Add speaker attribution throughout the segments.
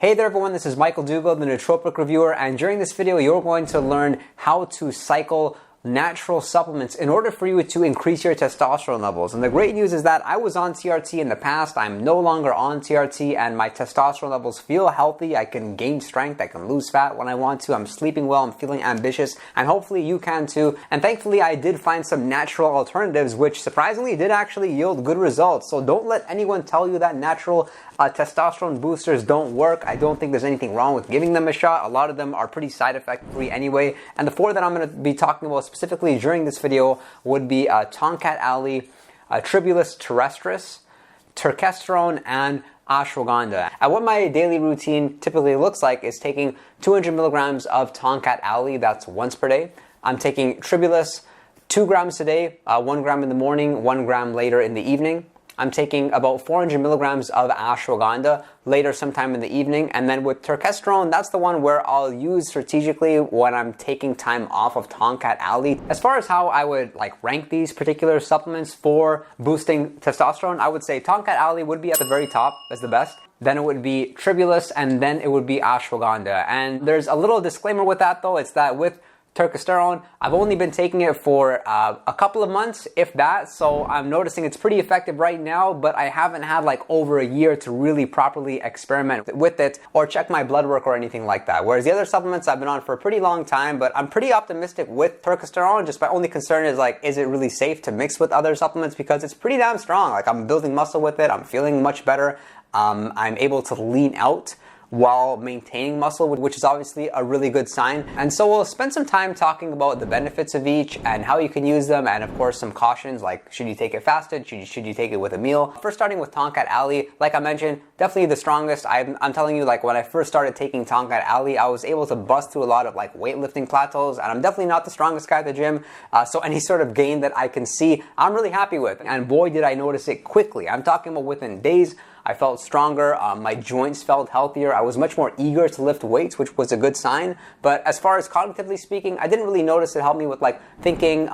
Speaker 1: Hey there everyone, this is Michael Dugal, the Nootropic Reviewer, and during this video you're going to learn how to cycle natural supplements in order for you to increase your testosterone levels. And the great news is that I was on TRT in the past. I'm no longer on TRT and my testosterone levels feel healthy. I can gain strength, I can lose fat when I want to, I'm sleeping well, I'm feeling ambitious, and hopefully you can too. And thankfully I did find some natural alternatives which surprisingly did actually yield good results. So don't let anyone tell you that natural testosterone boosters don't work. I don't think there's anything wrong with giving them a shot. A lot of them are pretty side effect free anyway. And the four that I'm going to be talking about specifically during this video would be Tongkat Ali, Tribulus terrestris, Turkesterone, and Ashwagandha. And what my daily routine typically looks like is taking 200 milligrams of Tongkat Ali, that's once per day. I'm taking Tribulus 2 grams a day, 1 gram in the morning, 1 gram later in the evening. I'm taking about 400 milligrams of ashwagandha later sometime in the evening. And then with turkesterone, that's the one where I'll use strategically when I'm taking time off of Tongkat Ali. As far as how I would rank these particular supplements for boosting testosterone, I would say Tongkat Ali would be at the very top as the best. Then it would be Tribulus, and then it would be ashwagandha. And there's a little disclaimer with that though. It's that with turkesterone, I've only been taking it for a couple of months, if that, so I'm noticing it's pretty effective right now, but I haven't had over a year to really properly experiment with it or check my blood work or anything like that. Whereas the other supplements I've been on for a pretty long time, but I'm pretty optimistic with turkesterone. Just my only concern is it really safe to mix with other supplements, because it's pretty damn strong. I'm building muscle with it, I'm feeling much better, I'm able to lean out while maintaining muscle, which is obviously a really good sign. And so we'll spend some time talking about the benefits of each and how you can use them, and of course some cautions like should you take it fasted, should you take it with a meal. First, starting with Tongkat Ali, like I mentioned, definitely the strongest. I'm telling you, when I first started taking Tongkat Ali, I was able to bust through a lot of weightlifting plateaus, and I'm definitely not the strongest guy at the gym, so any sort of gain that I can see, I'm really happy with. And boy did I notice it quickly. I'm talking about within days. I felt stronger, my joints felt healthier, I was much more eager to lift weights, which was a good sign. But as far as cognitively speaking, I didn't really notice it helped me with thinking,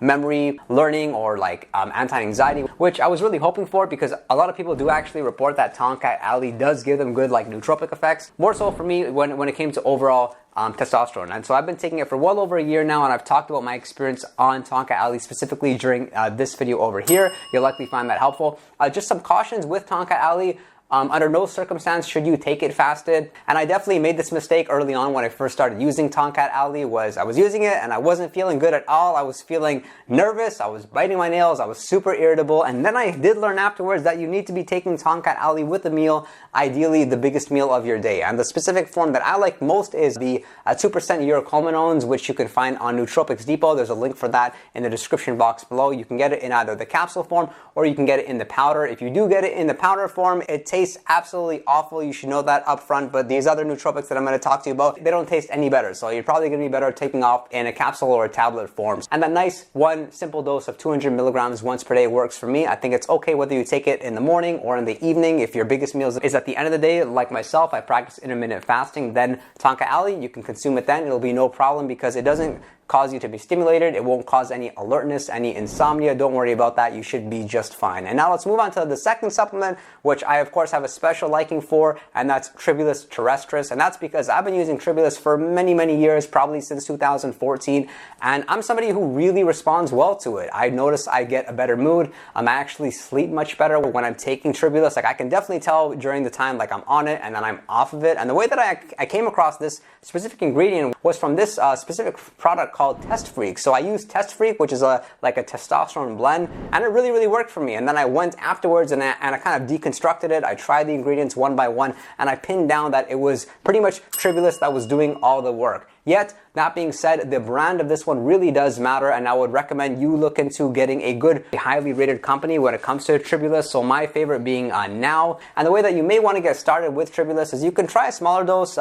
Speaker 1: memory, learning, or anti-anxiety, which I was really hoping for, because a lot of people do actually report that Tongkat Ali does give them good nootropic effects. More so for me when it came to overall testosterone. And so I've been taking it for well over a year now, and I've talked about my experience on Tongkat Ali specifically during this video over here. You'll likely find that helpful. Just some cautions with Tongkat Ali. Under no circumstance should you take it fasted. And I definitely made this mistake early on when I first started using Tongkat Ali. I was using it and I wasn't feeling good at all. I was feeling nervous, I was biting my nails, I was super irritable. And then I did learn afterwards that you need to be taking Tongkat Ali with a meal, ideally the biggest meal of your day. And the specific form that I like most is the 2% uroculminones, which you can find on Nootropics Depot. There's a link for that in the description box below. You can get it in either the capsule form or you can get it in the powder. If you do get it in the powder form, it tastes absolutely awful. You should know that up front, but these other nootropics that I'm going to talk to you about, they don't taste any better. So you're probably going to be better taking off in a capsule or a tablet forms. And that nice one simple dose of 200 milligrams once per day works for me. I think it's okay whether you take it in the morning or in the evening. If your biggest meal is at the end of the day, like myself, I practice intermittent fasting, then Tongkat Ali, you can consume it then. It'll be no problem because it doesn't cause you to be stimulated. It won't cause any alertness, any insomnia. Don't worry about that. You should be just fine. And now let's move on to the second supplement, which I of course have a special liking for, and that's Tribulus terrestris. And that's because I've been using Tribulus for many, many years, probably since 2014. And I'm somebody who really responds well to it. I notice I get a better mood. I actually sleep much better when I'm taking Tribulus. I can definitely tell during the time I'm on it and then I'm off of it. And the way that I came across this specific ingredient was from this specific product called Test Freak. So I used Test Freak, which is a testosterone blend, and it really, really worked for me. And then I went afterwards and I kind of deconstructed it. I tried the ingredients one by one, and I pinned down that it was pretty much Tribulus that was doing all the work. Yet, that being said, the brand of this one really does matter, and I would recommend you look into getting a good, highly rated company when it comes to Tribulus. So my favorite being Now. And the way that you may want to get started with Tribulus is you can try a smaller dose.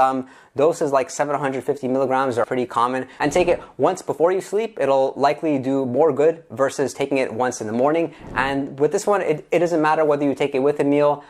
Speaker 1: doses like 750 milligrams are pretty common. And take it once before you sleep. It'll likely do more good versus taking it once in the morning. And with this one, it doesn't matter whether you take it with a meal,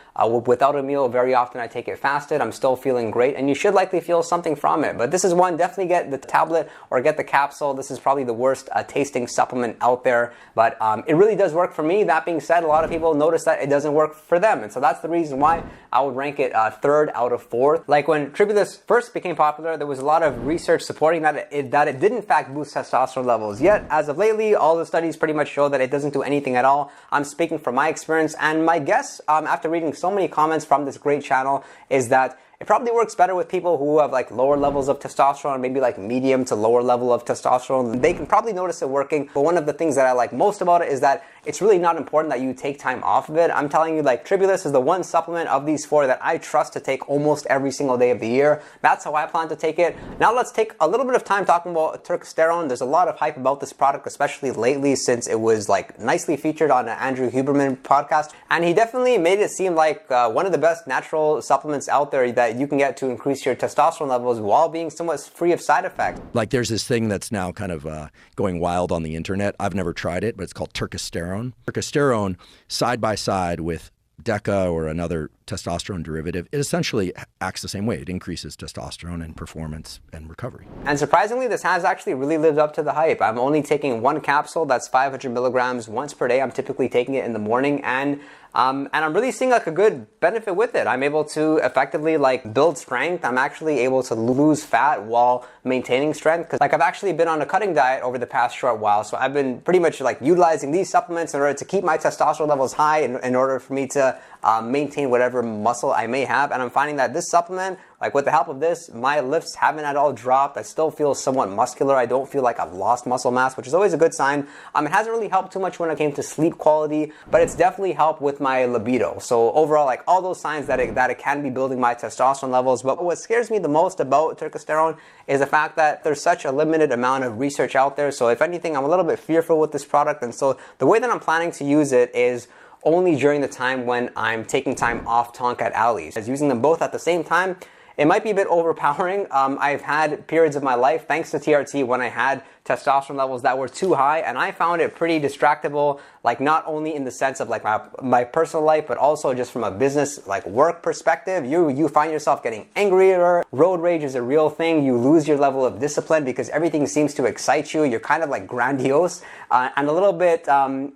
Speaker 1: without a meal. Very often I take it fasted. I'm still feeling great, and you should likely feel something from it. But this is one, definitely get the tablet or get the capsule. This is probably the worst tasting supplement out there, but it really does work for me. That being said, a lot of people notice that it doesn't work for them, and so that's the reason why I would rank it third out of fourth. Like when Tribulus first became popular, there was a lot of research supporting that it did in fact boost testosterone levels. Yet, as of lately, all the studies pretty much show that it doesn't do anything at all. I'm speaking from my experience, and my guess, after reading so many comments from this great channel, is that it probably works better with people who have like lower levels of testosterone, maybe like medium to lower level of testosterone. They can probably notice it working. But one of the things that I like most about it is that it's really not important that you take time off of it. I'm telling you, like, Tribulus is the one supplement of these four that I trust to take almost every single day of the year. That's how I plan to take it. Now let's take a little bit of time talking about Turkesterone. There's a lot of hype about this product, especially lately, since it was like nicely featured on an Andrew Huberman podcast. And he definitely made it seem like one of the best natural supplements out there that you can get to increase your testosterone levels while being somewhat free of side effects.
Speaker 2: Like there's this thing that's now kind of going wild on the internet. I've never tried it, but it's called Turkesterone. Turkesterone, side by side with Deca or another testosterone derivative, it essentially acts the same way. It increases testosterone and performance and recovery.
Speaker 1: And surprisingly, this has actually really lived up to the hype. I'm only taking one capsule that's 500 milligrams once per day. I'm typically taking it in the morning, and I'm really seeing like a good benefit with it. I'm able to effectively like build strength. I'm actually able to lose fat while maintaining strength. Cause like I've actually been on a cutting diet over the past short while. So I've been pretty much like utilizing these supplements in order to keep my testosterone levels high in order for me to maintain whatever muscle I may have. And I'm finding that this supplement, like with the help of this, my lifts haven't at all dropped. I still feel somewhat muscular. I don't feel like I've lost muscle mass, which is always a good sign. It hasn't really helped too much when it came to sleep quality, but it's definitely helped with my libido. So overall, like all those signs that it can be building my testosterone levels. But what scares me the most about Turkesterone is the fact that there's such a limited amount of research out there. So if anything, I'm a little bit fearful with this product. And so the way that I'm planning to use it is only during the time when I'm taking time off Tongkat Ali. As using them both at the same time, it might be a bit overpowering. I've had periods of my life, thanks to TRT, when I had testosterone levels that were too high, and I found it pretty distractible, like not only in the sense of like my personal life, but also just from a business, like work perspective. You find yourself getting angrier. Road rage is a real thing. You lose your level of discipline because everything seems to excite you. You're kind of like grandiose and a little bit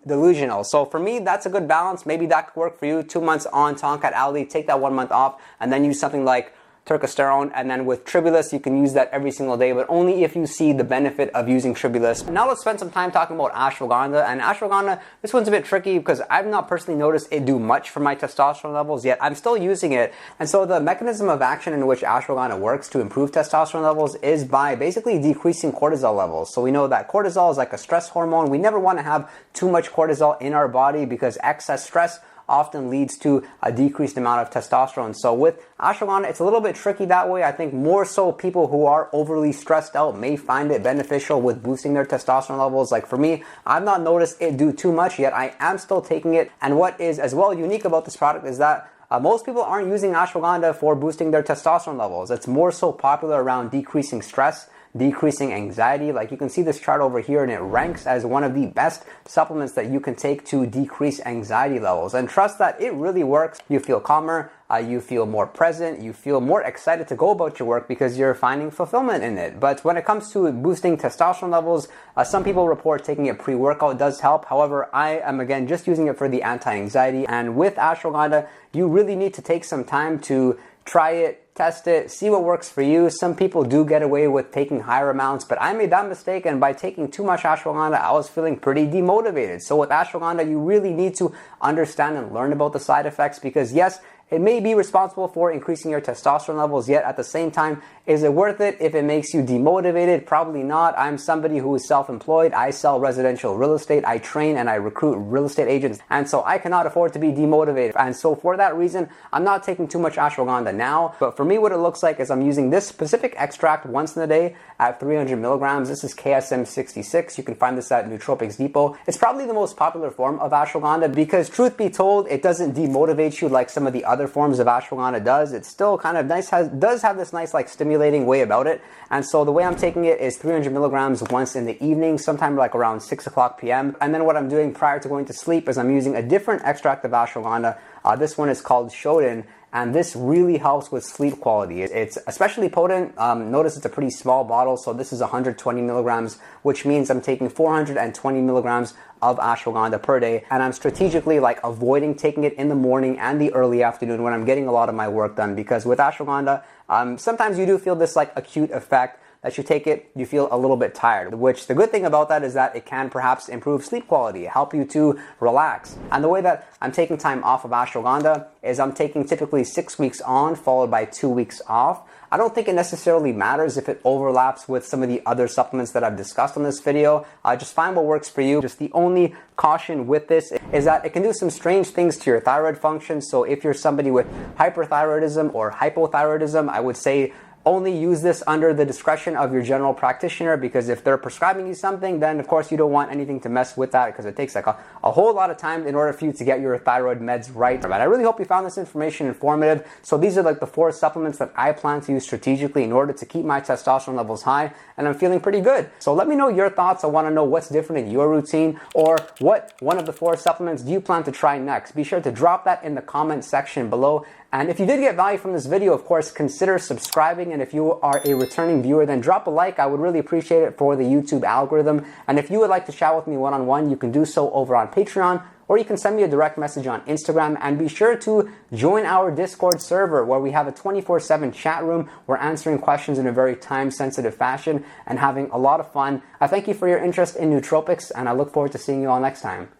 Speaker 1: delusional. So for me, that's a good balance. Maybe that could work for you. 2 months on Tongkat Ali, take that 1 month off, and then use something like Turkesterone. And then with Tribulus, you can use that every single day, but only if you see the benefit of using Tribulus. Now let's spend some time talking about Ashwagandha. And Ashwagandha, this one's a bit tricky because I've not personally noticed it do much for my testosterone levels, yet I'm still using it. And so the mechanism of action in which Ashwagandha works to improve testosterone levels is by basically decreasing cortisol levels. So we know that cortisol is like a stress hormone. We never want to have too much cortisol in our body because excess stress often leads to a decreased amount of testosterone. So with Ashwagandha, it's a little bit tricky that way. I think more so people who are overly stressed out may find it beneficial with boosting their testosterone levels. Like for me, I've not noticed it do too much, yet I am still taking it. And what is as well unique about this product is that most people aren't using Ashwagandha for boosting their testosterone levels. It's more so popular around decreasing stress, decreasing anxiety. Like you can see this chart over here, and it ranks as one of the best supplements that you can take to decrease anxiety levels. And trust that it really works. You feel calmer, you feel more present, you feel more excited to go about your work because you're finding fulfillment in it. But when it comes to boosting testosterone levels, some people report taking it pre-workout does help. However, I am again just using it for the anti-anxiety. And with Ashwagandha, you really need to take some time to try it, test it, see what works for you. Some people do get away with taking higher amounts, but I made that mistake, and by taking too much Ashwagandha, I was feeling pretty demotivated. So with Ashwagandha, you really need to understand and learn about the side effects because yes, it may be responsible for increasing your testosterone levels, yet at the same time, is it worth it if it makes you demotivated? Probably not. I'm somebody who is self-employed. I sell residential real estate. I train and I recruit real estate agents. And so I cannot afford to be demotivated. And so for that reason, I'm not taking too much Ashwagandha now. But for me, what it looks like is I'm using this specific extract once in a day at 300 milligrams. This is KSM 66. You can find this at Nootropics Depot. It's probably the most popular form of Ashwagandha because truth be told, it doesn't demotivate you like some of the other other forms of ashwagandha does, it's still kind of nice, does have this nice like stimulating way about it. And so the way I'm taking it is 300 milligrams once in the evening, sometime like around 6 o'clock p.m. And then what I'm doing prior to going to sleep is I'm using a different extract of ashwagandha. This one is called Shodan, and this really helps with sleep quality. It's especially potent. Notice it's a pretty small bottle, so this is 120 milligrams, which means I'm taking 420 milligrams of ashwagandha per day, and I'm strategically like avoiding taking it in the morning and the early afternoon when I'm getting a lot of my work done, because with ashwagandha, sometimes you do feel this like acute effect that you take it, you feel a little bit tired, which the good thing about that is that it can perhaps improve sleep quality, help you to relax. And the way that I'm taking time off of ashwagandha is I'm taking typically 6 weeks on followed by 2 weeks off. I don't think it necessarily matters if it overlaps with some of the other supplements that I've discussed on this video. Just find what works for you. Just the only caution with this is that it can do some strange things to your thyroid function. So if you're somebody with hyperthyroidism or hypothyroidism, I would say only use this under the discretion of your general practitioner, because if they're prescribing you something, then of course you don't want anything to mess with that, because it takes like a whole lot of time in order for you to get your thyroid meds right. But I really hope you found this information informative. So these are like the 4 supplements that I plan to use strategically in order to keep my testosterone levels high, and I'm feeling pretty good. So let me know your thoughts. I want to know what's different in your routine, or what one of the 4 supplements do you plan to try next. Be sure to drop that in the comment section below. And if you did get value from this video, of course, consider subscribing. And if you are a returning viewer, then drop a like. I would really appreciate it for the YouTube algorithm. And if you would like to chat with me one-on-one, you can do so over on Patreon, or you can send me a direct message on Instagram. And be sure to join our Discord server, where we have a 24/7 chat room. We're answering questions in a very time-sensitive fashion and having a lot of fun. I thank you for your interest in nootropics, and I look forward to seeing you all next time.